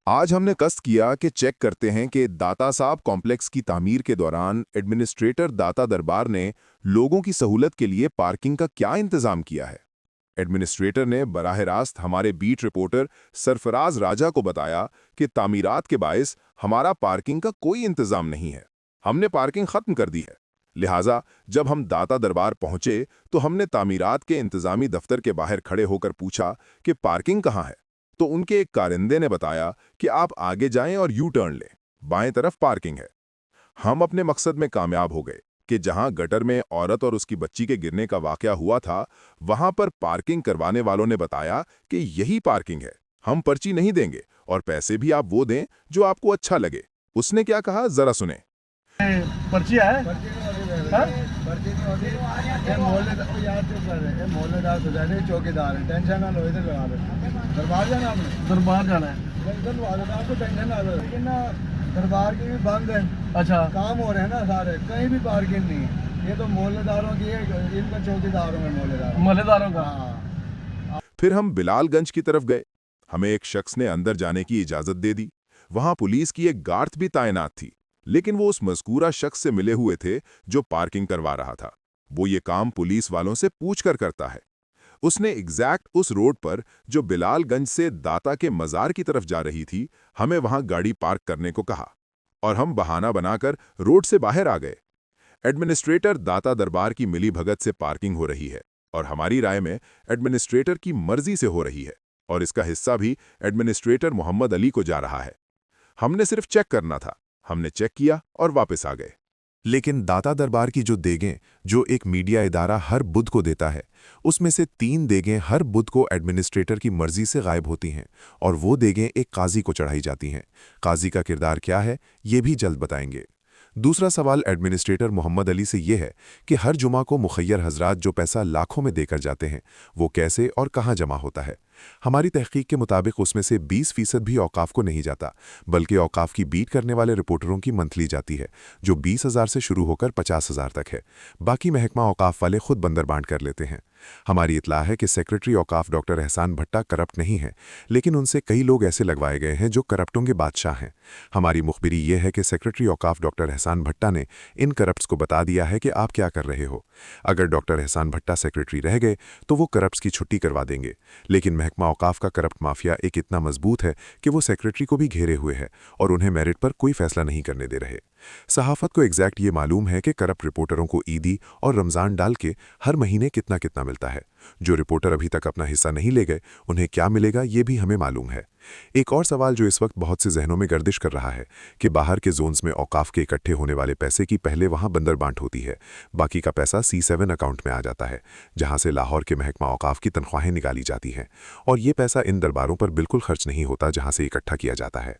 आज हमने कष्ट किया कि चेक करते हैं कि दाता साहब कॉम्प्लेक्स की तामीर के दौरान एडमिनिस्ट्रेटर दाता दरबार ने लोगों की सहूलत के लिए पार्किंग का क्या इंतजाम किया है। एडमिनिस्ट्रेटर ने बराह रास्त हमारे बीट रिपोर्टर सरफराज राजा को बताया कि तामीरात के बायस हमारा पार्किंग का कोई इंतजाम नहीं है। हमने पार्किंग खत्म कर दी है। लिहाजा जब हम दाता दरबार पहुंचे तो हमने तामीरात के इंतजामी दफ्तर के बाहर खड़े होकर पूछा कि पार्किंग कहाँ है। तो उनके एक कारिंदे ने बताया कि आप आगे जाएं और यू टर्न लें, बाएं तरफ पार्किंग है। हम अपने मकसद में कामयाब हो गए कि जहां गटर में औरत और उसकी बच्ची के गिरने का वाकया हुआ था, वहां पर पार्किंग करवाने वालों ने बताया कि यही पार्किंग है, हम पर्ची नहीं देंगे और पैसे भी आप वो दें जो आपको अच्छा लगे। उसने क्या कहा, जरा सुने। पर्ची है। हाँ? चौकीदार है, टेंशन ना लो, इधर लगा दो। दरबार जाना आपने? दरबार जाना है। जल्द लगा दो, आपको टेंशन ना लो। लेकिन ना दरबार की भी बंद है, अच्छा, काम हो रहे हैं ना सारे, कहीं भी पार्किंग नहीं है। ये तो मोहल्लेदारों की है, इनका चौकीदारों में मोहल्लेदारों का। हाँ। फिर हम बिलालगंज की तरफ गए। हमें एक शख्स ने अंदर जाने की इजाजत दे दी। वहां पुलिस की एक गार्ड भी तैनात थी, लेकिन वो उस मज़कूरा शख्स से मिले हुए थे जो पार्किंग करवा रहा था। वो ये काम पुलिस वालों से पूछकर करता है। उसने एग्जैक्ट उस रोड पर जो बिलालगंज से दाता के मज़ार की तरफ जा रही थी, हमें वहां गाड़ी पार्क करने को कहा और हम बहाना बनाकर रोड से बाहर आ गए। एडमिनिस्ट्रेटर दाता दरबार की मिलीभगत से पार्किंग हो रही है और हमारी राय में एडमिनिस्ट्रेटर की मर्जी से हो रही है, और इसका हिस्सा भी एडमिनिस्ट्रेटर मोहम्मद अली को जा रहा है। हमने सिर्फ चेक करना था। हमने चेक किया और वापस आ गए। लेकिन दाता दरबार की जो देगें जो एक मीडिया इदारा हर बुध को देता है, उसमें से 3 देगें हर बुध को एडमिनिस्ट्रेटर की मर्जी से गायब होती हैं और वो देगें एक काजी को चढ़ाई जाती हैं। काजी का किरदार क्या है, ये भी जल्द बताएंगे। दूसरा सवाल एडमिनिस्ट्रेटर मोहम्मद अली से ये है कि हर जुमा को मुखय्यर हजरात जो पैसा लाखों में देकर जाते हैं, वो कैसे और कहाँ जमा होता है। हमारी तहकीक के मुताबिक उसमें से 20% भी औकाफ को नहीं जाता, बल्कि औकाफ की बीट करने वाले रिपोर्टरों की मंथली जाती है, जो 20,000 से शुरू होकर 50,000 तक है। बाकी महकमा औकाफ वाले खुद बंदर बांट कर लेते हैं। हमारी इत्ला है कि सेक्रेटरी औकाफ डॉक्टर एहसान भट्टा करप्ट नहीं है, लेकिन उनसे कई लोग ऐसे लगवाए गए हैं जो करप्टों के बादशाह हैं। हमारी मुखबिरी ये है कि सेक्रेटरी औकाफ डॉक्टर एहसान भट्टा ने इन करप्ट्स को बता दिया है कि आप क्या कर रहे हो। अगर डॉक्टर एहसान भट्टा सेक्रेटरी रह गए तो वो करप्ट्स की छुट्टी करवा देंगे, लेकिन महकमा औकाफ का करप्ट माफिया एक इतना मजबूत है कि वो सेक्रेटरी को भी घेरे हुए है और उन्हें मेरिट पर कोई फैसला नहीं करने दे रहे। सहाफत को एग्जैक्ट ये मालूम है कि करप्ट रिपोर्टरों को ईदी और रमज़ान डाल के हर महीने कितना कितना मिलता है। जो रिपोर्टर अभी तक अपना हिस्सा नहीं ले गए, उन्हें क्या मिलेगा ये भी हमें मालूम है। एक और सवाल जो इस वक्त बहुत से जहनों में गर्दिश कर रहा है कि बाहर के जोन्स में औकाफ के इकट्ठे होने वाले पैसे की पहले वहां बंदर बांट होती है, बाकी का पैसा C7 अकाउंट में आ जाता है, जहां से लाहौर के महकमा औकाफ की तनख्वाहें निकाली जाती हैं, और ये पैसा इन दरबारों पर बिल्कुल खर्च नहीं होता जहां से इकट्ठा किया जाता है।